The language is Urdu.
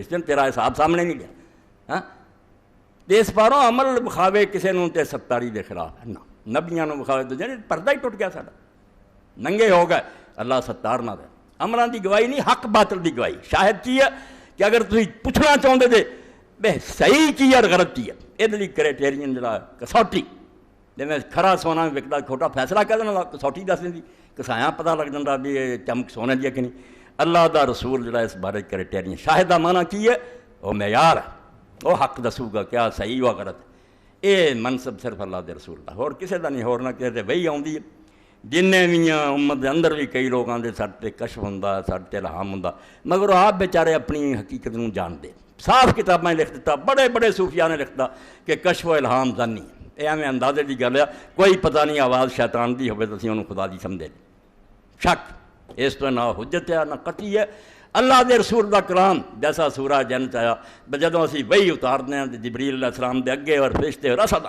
اس دن تیرا حساب سامنے نہیں گیا. ہاں اس پاروں عمل بخاوے کسی نوں تے ستاری دے خلاف ہے نا نبیاں نوں بخاوے تو جانے پردہ ہی ٹوٹ گیا ساڈا ننگے ہو گئے. اللہ ستار نہ دے. عملاں دی گواہی نہیں حق باطل دی گواہی. شاہد کی ہے کہ اگر تسی پوچھنا چاہتے جے بے صحیح کی اور غلط کی ہے یہ لیے کرائٹیرین جڑا کسوٹی جی کھرا سونا وکدا کھوٹا فیصلہ کر دینا کسوٹی دس دیں کسایاں پتہ لگ جاتا بھی یہ چمک سونے دی ہے کہ نہیں. اللہ دا رسول جڑا اس بارے کرائٹیرین شاہد دا معنی کی ہے وہ معیار ہے وہ حق دسو گا کیا صحیح و غلط. یہ منصب صرف اللہ دے رسول دا اور کسی دا نہیں ہور نہ کسی تے وہی آتی ہے. جن بھی امت دے اندر بھی کئی لوگ آتے ساڈے تے کشف ہوندا ساڈے تے الہام ہوندا مگر وہ آپ بیچارے اپنی حقیقت نوں جانتے. صاف کتابیں لکھ دیتا بڑے بڑے صوفیاء نے لکھتا کہ کشف و الہام ظنی یہ ایویں اندازے کی گل ہے کوئی پتہ نہیں آواز شیطان دی ہوے تو اسی انہوں خدا دی سمجھے شک اس تو نہ حجت ہے نہ قطعی ہے. اللہ دے رسول دا کلام جیسا سورہ جن چایا جدوں اسی وہی اتارنے ہیں جبریل علیہ السلام دے اگے اور فرشتے اور اسد